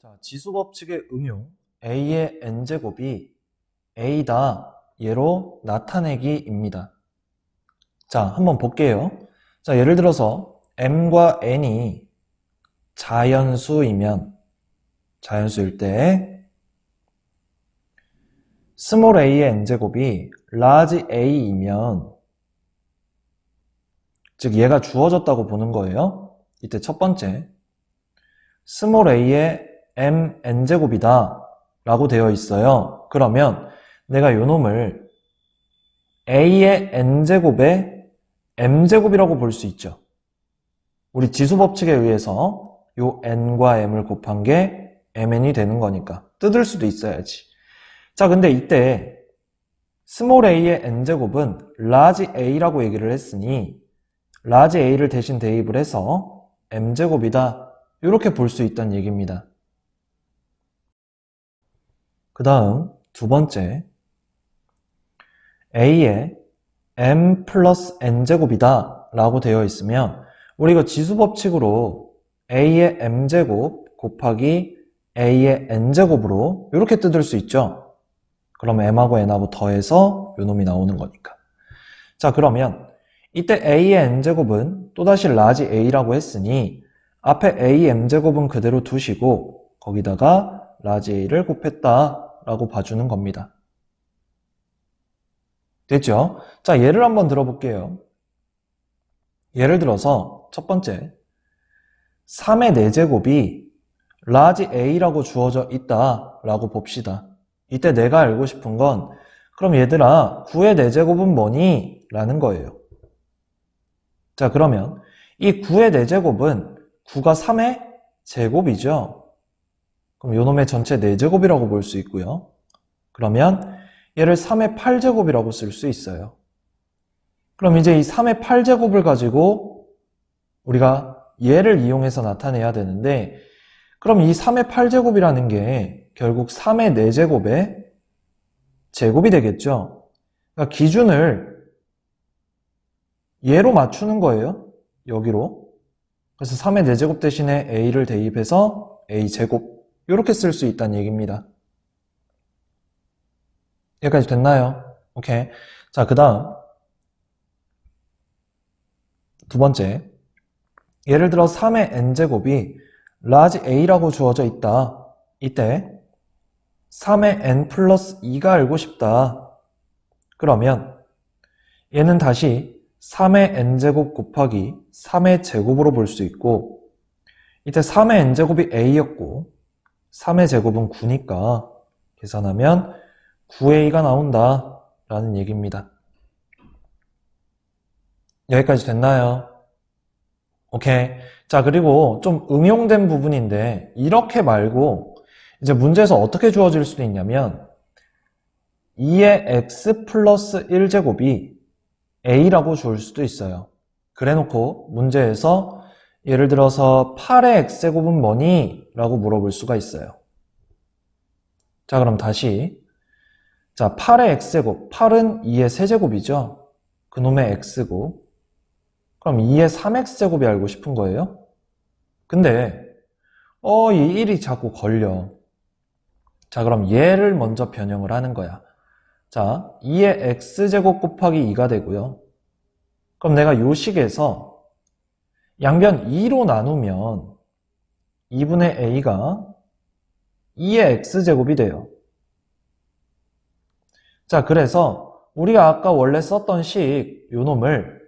자, 지수법칙의 응용 a의 n제곱이 a다 예로 나타내기입니다. 자, 한번 볼게요. 자, 예를 들어서 m과 n이 자연수일 때 스몰 a의 n제곱이 라지 a이면, 즉 얘가 주어졌다고 보는 거예요. 이때 첫 번째, 스몰 a의 mn제곱이다 라고 되어 있어요. 그러면 내가 요 놈을 a의 n제곱의 m제곱이라고 볼 수 있죠. 우리 지수법칙에 의해서 요 n과 m을 곱한 게 mn이 되는 거니까 뜯을 수도 있어야지. 자, 근데 이때 스몰 a의 n제곱은 라지 a라고 얘기를 했으니 라지 a를 대신 대입을 해서 m제곱이다 이렇게 볼 수 있다는 얘기입니다. 그 다음 두 번째, a의 m 플러스 n제곱이다 라고 되어 있으면 우리 이거 지수법칙으로 a의 m제곱 곱하기 a의 n제곱으로 이렇게 뜯을 수 있죠. 그럼 m하고 n하고 더해서 요 놈이 나오는 거니까. 자, 그러면 이때 a의 n제곱은 또다시 라지 a라고 했으니 앞에 a m제곱은 그대로 두시고 거기다가 라지 a를 곱했다 라고 봐주는 겁니다. 됐죠? 자, 예를 한번 들어볼게요. 예를 들어서 첫 번째, 3의 4제곱이 라지 a라고 주어져 있다 라고 봅시다. 이때 내가 알고 싶은 건 그럼 얘들아 9의 4제곱은 뭐니? 라는 거예요. 자, 그러면 이 9의 4제곱은 9가 3의 제곱이죠. 그럼 요 놈의 전체 4제곱이라고 볼 수 있고요. 그러면 얘를 3의 8제곱이라고 쓸 수 있어요. 그럼 이제 이 3의 8제곱을 가지고 우리가 얘를 이용해서 나타내야 되는데, 그럼 이 3의 8제곱이라는 게 결국 3의 4제곱의 제곱이 되겠죠. 그러니까 기준을 얘로 맞추는 거예요. 여기로. 그래서 3의 4제곱 대신에 a를 대입해서 a제곱 이렇게 쓸 수 있다는 얘기입니다. 여기까지 됐나요? 오케이. 자, 그 다음 두 번째, 예를 들어 3의 n제곱이 라지 a라고 주어져 있다. 이때 3의 n 플러스 2가 알고 싶다. 그러면 얘는 다시 3의 n제곱 곱하기 3의 제곱으로 볼 수 있고, 이때 3의 n제곱이 a였고 3의 제곱은 9니까 계산하면 9a가 나온다 라는 얘기입니다. 여기까지 됐나요? 오케이. 자, 그리고 좀 응용된 부분인데 이렇게 말고 이제 문제에서 어떻게 주어질 수도 있냐면 2의 x 플러스 1제곱이 a라고 주을 수도 있어요. 그래놓고 문제에서 예를 들어서 8의 x제곱은 뭐니? 라고 물어볼 수가 있어요. 자, 그럼 다시, 자, 8의 x제곱, 8은 2의 세제곱이죠. 그놈의 x고, 그럼 2의 3x제곱이 알고 싶은 거예요. 근데 이 1이 자꾸 걸려. 자, 그럼 얘를 먼저 변형을 하는 거야. 자, 2의 x제곱 곱하기 2가 되고요. 그럼 내가 요 식에서 양변 2로 나누면 2분의 a가 2의 x제곱이 돼요. 자, 그래서 우리가 아까 원래 썼던 식 요놈을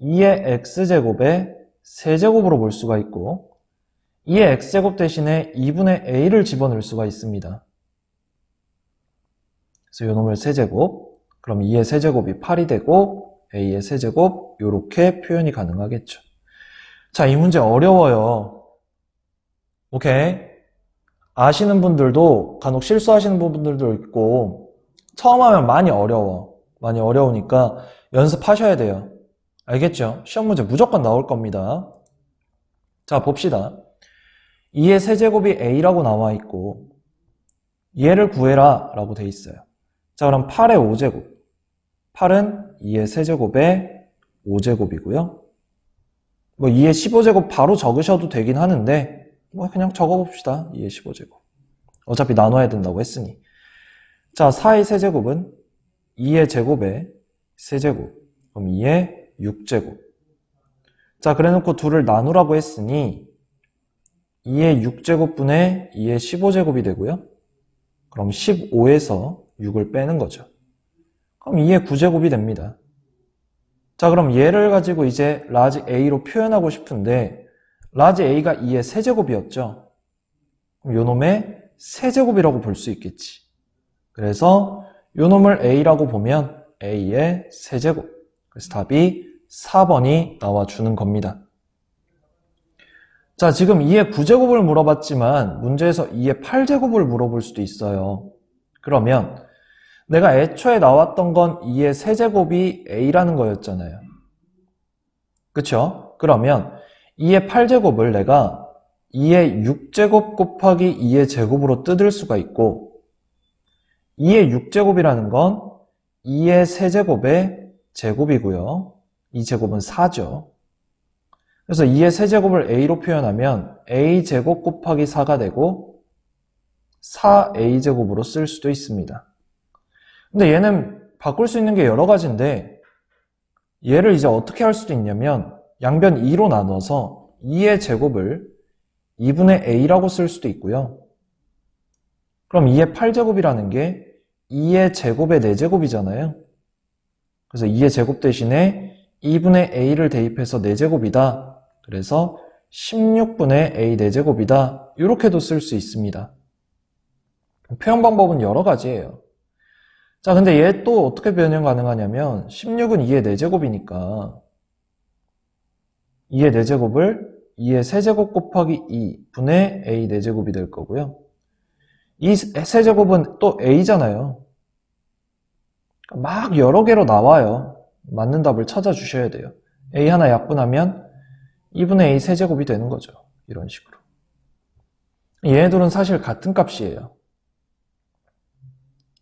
2의 x제곱의 세제곱으로 볼 수가 있고 2의 x제곱 대신에 2분의 a를 집어넣을 수가 있습니다. 그래서 요놈을 세제곱, 그럼 2의 세제곱이 8이 되고 a의 세제곱 요렇게 표현이 가능하겠죠. 자, 이 문제 어려워요. 오케이? 아시는 분들도 간혹 실수하시는 부분들도 있고 처음 하면 많이 어려워. 많이 어려우니까 연습하셔야 돼요. 알겠죠? 시험 문제 무조건 나올 겁니다. 자, 봅시다. 2의 세제곱이 a라고 나와 있고 얘를 구해라 라고 돼 있어요. 자, 그럼 8의 5제곱. 8은 2의 세제곱의 5제곱이고요. 뭐 2의 15제곱 바로 적으셔도 되긴 하는데 뭐 그냥 적어봅시다. 2의 15제곱. 어차피 나눠야 된다고 했으니. 자, 4의 세제곱은 2의 제곱에 세제곱. 그럼 2의 6제곱. 자, 그래놓고 둘을 나누라고 했으니 2의 6제곱분의 2의 15제곱이 되고요. 그럼 15에서 6을 빼는 거죠. 그럼 2의 9제곱이 됩니다. 자, 그럼 얘를 가지고 이제 라지 A로 표현하고 싶은데 라지 A가 2의 세제곱이었죠. 그럼 요 놈의 세제곱이라고 볼 수 있겠지. 그래서 요 놈을 A라고 보면 A의 세제곱. 그래서 답이 4번이 나와주는 겁니다. 자, 지금 2의 9제곱을 물어봤지만 문제에서 2의 8제곱을 물어볼 수도 있어요. 그러면 내가 애초에 나왔던 건 2의 세제곱이 A라는 거였잖아요. 그쵸? 그러면 2의 8제곱을 내가 2의 6제곱 곱하기 2의 제곱으로 뜯을 수가 있고 2의 6제곱이라는 건 2의 세제곱의 제곱이고요. 이 제곱은 4죠. 그래서 2의 세제곱을 A로 표현하면 A제곱 곱하기 4가 되고 4A제곱으로 쓸 수도 있습니다. 근데 얘는 바꿀 수 있는 게 여러 가지인데 얘를 이제 어떻게 할 수도 있냐면 양변 2로 나눠서 2의 제곱을 2분의 A라고 쓸 수도 있고요. 그럼 2의 8제곱이라는 게 2의 제곱의 4제곱이잖아요. 그래서 2의 제곱 대신에 2분의 A를 대입해서 4제곱이다. 그래서 16분의 A 4제곱이다. 이렇게도 쓸 수 있습니다. 표현 방법은 여러 가지예요. 자, 근데 얘 또 어떻게 변형 가능하냐면 16은 2의 4제곱이니까 2의 4제곱을 2의 세제곱 곱하기 2분의 A 4제곱이 될 거고요. 이 세제곱은 또 A잖아요. 막 여러 개로 나와요. 맞는 답을 찾아주셔야 돼요. A 하나 약분하면 2분의 A 세제곱이 되는 거죠. 이런 식으로. 얘네들은 사실 같은 값이에요.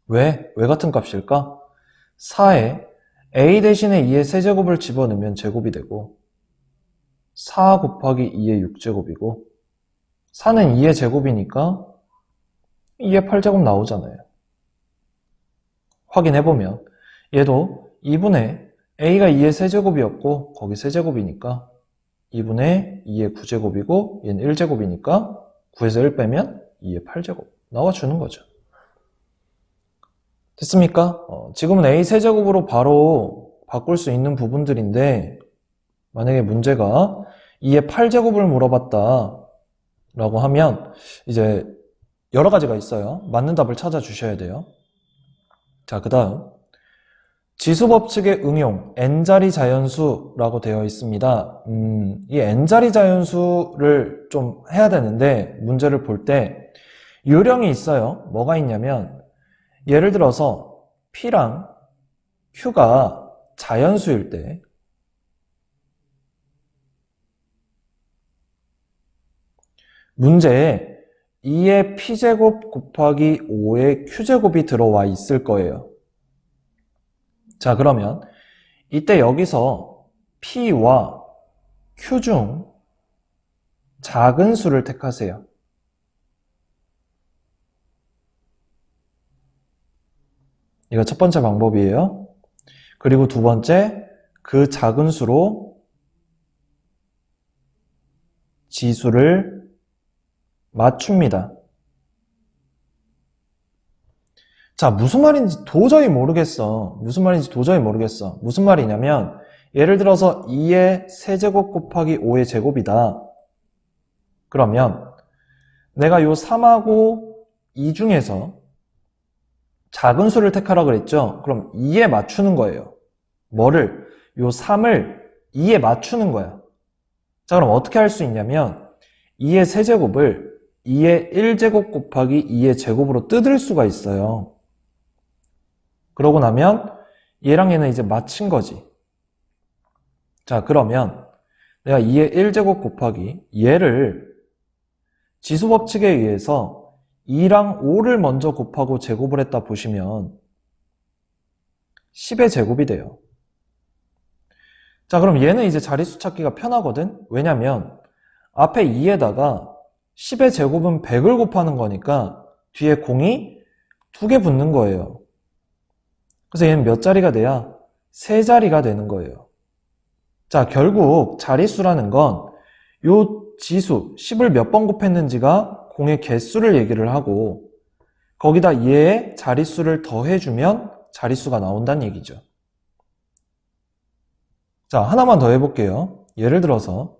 왜 같은 값일까? 4에 A 대신에 2의 세제곱을 집어넣으면 제곱이 되고 4 곱하기 2의 6제곱이고 4는 2의 제곱이니까 2의 8제곱 나오잖아요. 확인해보면 얘도 2분의 A가 2의 세제곱이었고 거기 세제곱이니까 2분의 2의 9제곱이고 얘는 1제곱이니까 9에서 1 빼면 2의 8제곱 나와주는 거죠. 됐습니까? 지금은 A 세제곱으로 바로 바꿀 수 있는 부분들인데 만약에 문제가 2의 8제곱을 물어봤다 라고 하면 이제 여러 가지가 있어요. 맞는 답을 찾아주셔야 돼요. 자, 그 다음 지수법칙의 응용 n자리 자연수라고 되어 있습니다. 이 n자리 자연수를 좀 해야 되는데 문제를 볼 때 요령이 있어요. 뭐가 있냐면 예를 들어서 P랑 Q가 자연수일 때 문제에 2의 P제곱 곱하기 5의 Q제곱이 들어와 있을 거예요. 자, 그러면 이때 여기서 P와 Q 중 작은 수를 택하세요. 이거 첫 번째 방법이에요. 그리고 두 번째, 그 작은 수로 지수를 맞춥니다. 자, 무슨 말인지 도저히 모르겠어. 무슨 말이냐면 예를 들어서 2의 세제곱 곱하기 5의 제곱이다. 그러면 내가 요 3하고 2 중에서 작은 수를 택하라 그랬죠? 그럼 2에 맞추는 거예요. 뭐를? 요 3을 2에 맞추는 거야. 자, 그럼 어떻게 할 수 있냐면 2의 세제곱을 2의 1제곱 곱하기 2의 제곱으로 뜯을 수가 있어요. 그러고 나면 얘랑 얘는 이제 맞춘 거지. 자, 그러면 내가 2의 1제곱 곱하기 얘를 지수법칙에 의해서 2랑 5를 먼저 곱하고 제곱을 했다 보시면 10의 제곱이 돼요. 자, 그럼 얘는 이제 자릿수 찾기가 편하거든? 왜냐면 앞에 2에다가 10의 제곱은 100을 곱하는 거니까 뒤에 공이 2개 붙는 거예요. 그래서 얘는 몇 자리가 돼야? 3자리가 되는 거예요. 자, 결국 자릿수라는 건 요 지수 10을 몇 번 곱했는지가 공의 개수를 얘기를 하고 거기다 얘의 자릿수를 더해주면 자릿수가 나온다는 얘기죠. 자, 하나만 더 해볼게요. 예를 들어서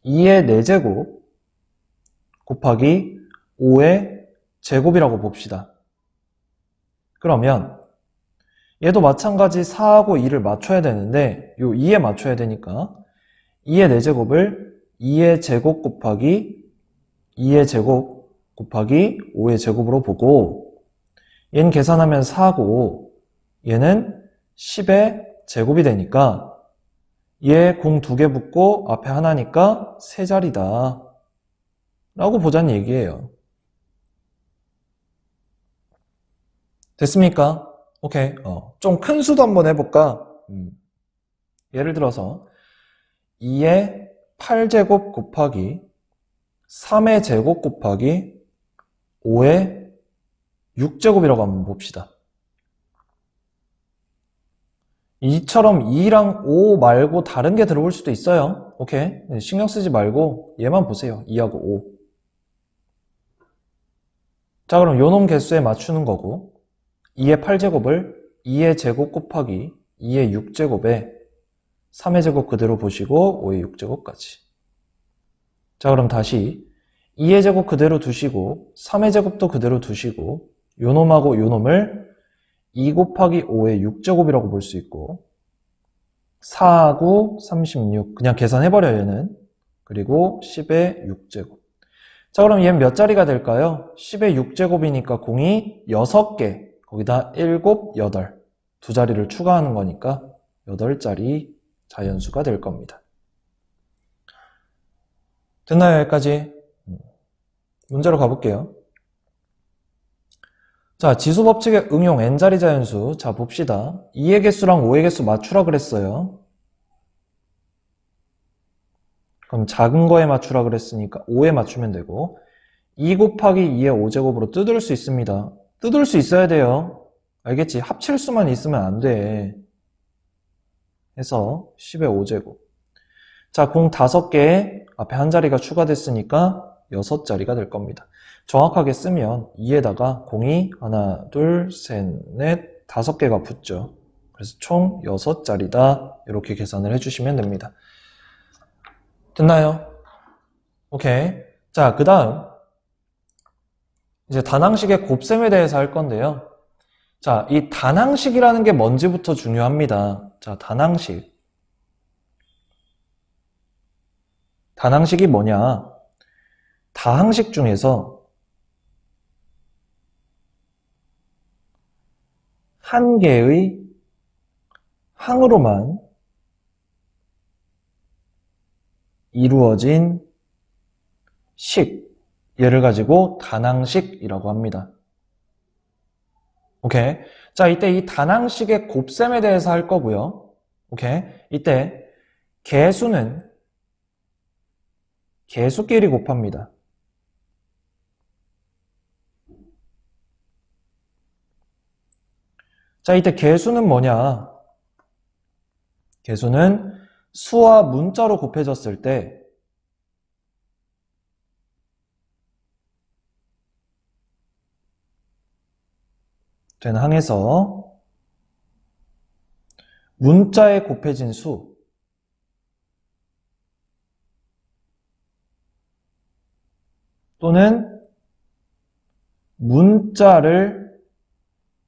2의 4제곱 곱하기 5의 제곱이라고 봅시다. 그러면 얘도 마찬가지 4하고 2를 맞춰야 되는데 요 2에 맞춰야 되니까 2의 4제곱을 2의 제곱 곱하기 2의 제곱 곱하기 5의 제곱으로 보고 얘는 계산하면 4고 얘는 10의 제곱이 되니까 얘 공 2개 붙고 앞에 하나니까 3자리다 라고 보자는 얘기예요. 됐습니까? 오케이. 좀 큰 수도 한번 해볼까? 예를 들어서 2의 8제곱 곱하기 3의 제곱 곱하기 5의 6제곱이라고 한번 봅시다. 이처럼 2랑 5 말고 다른 게 들어올 수도 있어요. 오케이. 신경 쓰지 말고 얘만 보세요. 2하고 5. 자, 그럼 요놈 개수에 맞추는 거고 2의 8제곱을 2의 제곱 곱하기 2의 6제곱에 3의 제곱 그대로 보시고 5의 6제곱까지. 자, 그럼 다시 2의 제곱 그대로 두시고 3의 제곱도 그대로 두시고 요놈하고 요놈을 2 곱하기 5의 6제곱이라고 볼 수 있고 4하고 36 그냥 계산해버려요 얘는. 그리고 10의 6제곱. 자, 그럼 얘는 몇 자리가 될까요? 10의 6제곱이니까 공이 6개 거기다 7, 8 두 자리를 추가하는 거니까 8자리 자연수가 될 겁니다. 됐나요? 여기까지? 문제로 가볼게요. 자, 지수법칙의 응용 n자리 자연수. 자, 봅시다. 2의 개수랑 5의 개수 맞추라 그랬어요. 그럼 작은 거에 맞추라 그랬으니까 5에 맞추면 되고 2 곱하기 2의 5제곱으로 뜯을 수 있습니다. 뜯을 수 있어야 돼요. 알겠지? 합칠 수만 있으면 안 돼. 해서 10의 5제곱. 자, 공 5개에 앞에 한 자리가 추가됐으니까 6자리가 될 겁니다. 정확하게 쓰면 2에다가 공이 하나, 둘, 셋, 넷, 5개가 붙죠. 그래서 총 6자리다. 이렇게 계산을 해주시면 됩니다. 됐나요? 오케이. 자, 그 다음 이제 단항식의 곱셈에 대해서 할 건데요. 자, 이 단항식이라는 게 뭔지부터 중요합니다. 자, 단항식. 단항식이 뭐냐? 다항식 중에서 한 개의 항으로만 이루어진 식, 얘를 가지고 단항식이라고 합니다. 오케이. 자, 이때 이 단항식의 곱셈에 대해서 할 거고요. 오케이. 이때 개수는 개수끼리 곱합니다. 자, 이때 개수는 뭐냐? 개수는 수와 문자로 곱해졌을 때 된 항에서 문자에 곱해진 수 또는 문자를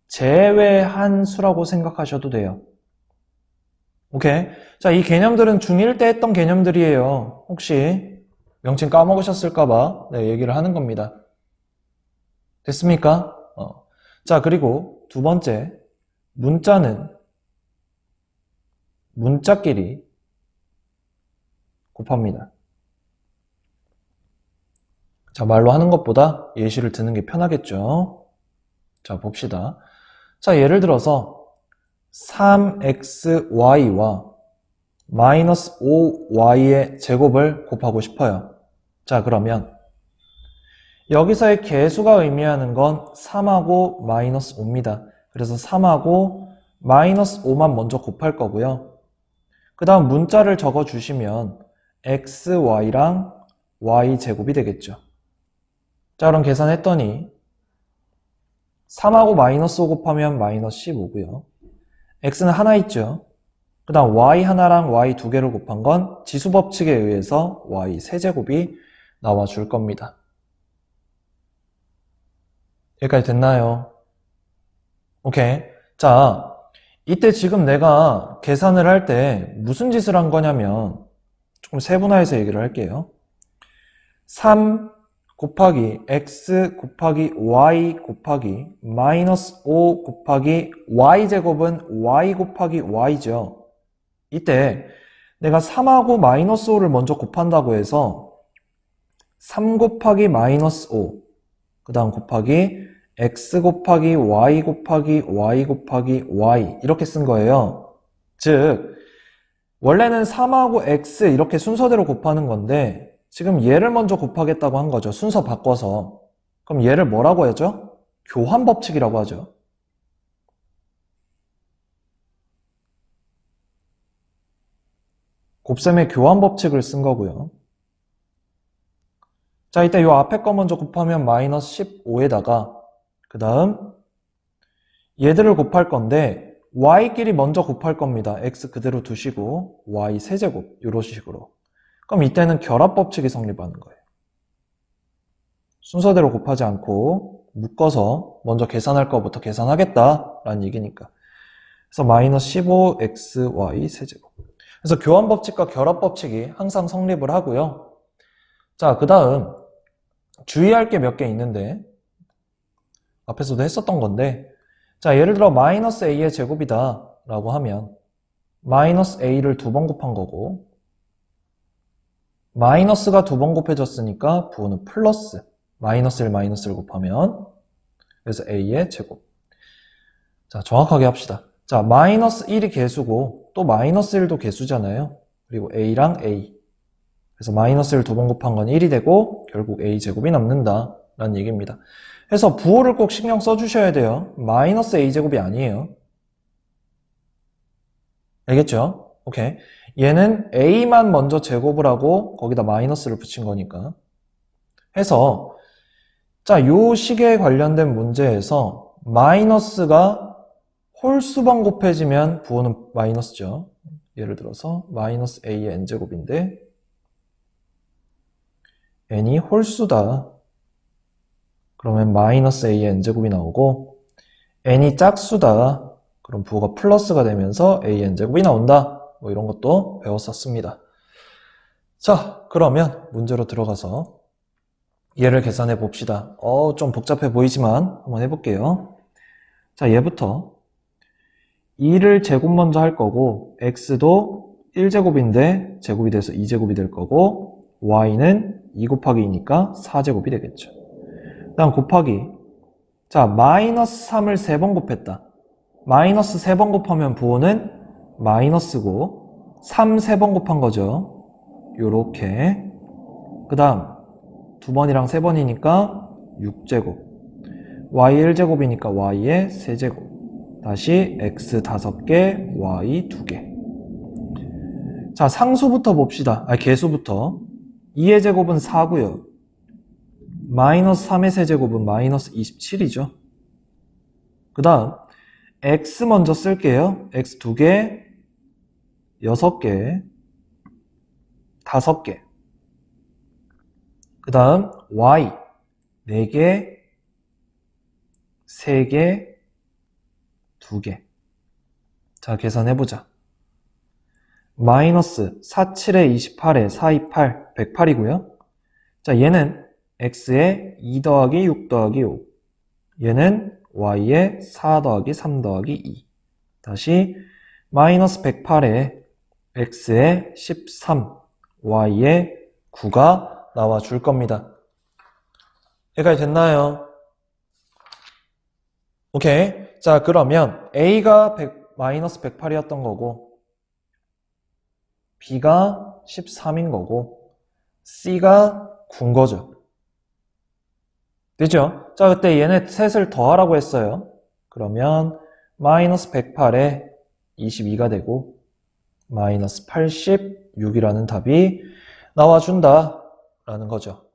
제외한 수라고 생각하셔도 돼요. 오케이. 자, 이 개념들은 중1 때 했던 개념들이에요. 혹시 명칭 까먹으셨을까봐 얘기를 하는 겁니다. 됐습니까? 자, 그리고 두 번째, 문자는 문자끼리 곱합니다. 자, 말로 하는 것보다 예시를 드는 게 편하겠죠? 자, 봅시다. 자, 예를 들어서 3xy와 마이너스 5y의 제곱을 곱하고 싶어요. 자, 그러면 여기서의 개수가 의미하는 건 3하고 마이너스 5입니다. 그래서 3하고 마이너스 5만 먼저 곱할 거고요. 그 다음 문자를 적어주시면 xy랑 y제곱이 되겠죠. 자, 그럼 계산했더니 3하고 마이너스 5 곱하면 마이너스 15고요. x는 하나 있죠. 그 다음 y 하나랑 y 두 개를 곱한 건 지수법칙에 의해서 y 세제곱이 나와줄 겁니다. 여기까지 됐나요? 오케이. 자, 이때 지금 내가 계산을 할 때 무슨 짓을 한 거냐면 조금 세분화해서 얘기를 할게요. 3 곱하기 x 곱하기 y 곱하기 마이너스 5 곱하기 y제곱은 y 곱하기 y죠. 이때 내가 3하고 마이너스 5를 먼저 곱한다고 해서 3 곱하기 마이너스 5 그 다음 곱하기 x 곱하기 y 곱하기 y 곱하기 y 이렇게 쓴 거예요. 즉 원래는 3하고 x 이렇게 순서대로 곱하는 건데 지금 얘를 먼저 곱하겠다고 한 거죠. 순서 바꿔서. 그럼 얘를 뭐라고 하죠? 교환법칙이라고 하죠. 곱셈의 교환법칙을 쓴 거고요. 자, 이때 이 앞에 거 먼저 곱하면 마이너스 15에다가 그 다음 얘들을 곱할 건데 y끼리 먼저 곱할 겁니다. x 그대로 두시고 y 세제곱 이런 식으로. 그럼 이때는 결합법칙이 성립하는 거예요. 순서대로 곱하지 않고 묶어서 먼저 계산할 거부터 계산하겠다라는 얘기니까. 그래서 마이너스 15xy 세제곱. 그래서 교환법칙과 결합법칙이 항상 성립을 하고요. 자, 그 다음 주의할 게 몇 개 있는데 앞에서도 했었던 건데 자, 예를 들어 마이너스 a의 제곱이다 라고 하면 마이너스 a를 두 번 곱한 거고 마이너스가 두 번 곱해졌으니까 부호는 플러스 마이너스 1 마이너스를 곱하면 그래서 a의 제곱. 자, 정확하게 합시다. 자, 마이너스 1이 개수고 또 마이너스 1도 개수잖아요. 그리고 a랑 a. 그래서 마이너스 1 두 번 곱한 건 1이 되고 결국 a 제곱이 남는다 라는 얘기입니다. 그래서 부호를 꼭 신경 써주셔야 돼요. 마이너스 a 제곱이 아니에요. 알겠죠? 오케이. 얘는 a만 먼저 제곱을 하고 거기다 마이너스를 붙인 거니까. 해서 자, 요 식에 관련된 문제에서 마이너스가 홀수번 곱해지면 부호는 마이너스죠. 예를 들어서 마이너스 a의 n제곱인데 n이 홀수다. 그러면 마이너스 a의 n제곱이 나오고 n이 짝수다. 그럼 부호가 플러스가 되면서 a의 n제곱이 나온다. 뭐 이런 것도 배웠었습니다. 자, 그러면 문제로 들어가서 얘를 계산해 봅시다. 좀 복잡해 보이지만 한번 해볼게요. 자, 얘부터 2를 제곱 먼저 할 거고 x도 1제곱인데 제곱이 돼서 2제곱이 될 거고 y는 2 곱하기 2니까 4제곱이 되겠죠. 그 다음 곱하기 자, 마이너스 3을 3번 곱했다. 마이너스 3번 곱하면 부호는 마이너스고 3 3번 곱한 거죠. 요렇게. 그 다음 2번이랑 3번이니까 6제곱 y 1제곱이니까 y의 세제곱 다시 x 5개 y 2개. 자, 상수부터 봅시다. 개수부터 2의 제곱은 4고요. 마이너스 3의 세제곱은 마이너스 27이죠. 그 다음 x 먼저 쓸게요. x 2개 6개 5개. 그 다음 y 4개 3개 2개. 자, 계산해보자. 마이너스 4, 7에 28에 4, 2, 8 108이고요. 자, 얘는 x에 2 더하기 6 더하기 5 얘는 y에 4 더하기 3 더하기 2 다시 마이너스 108에 x에 13 y에 9가 나와 줄 겁니다. 여기까지 됐나요? 오케이. 자, 그러면 a가 마이너스 108이었던 거고 b가 13인 거고 c가 9인 거죠. 되죠? 자, 그때 얘네 셋을 더하라고 했어요. 그러면 마이너스 108에 22가 되고 마이너스 86이라는 답이 나와준다 라는 거죠.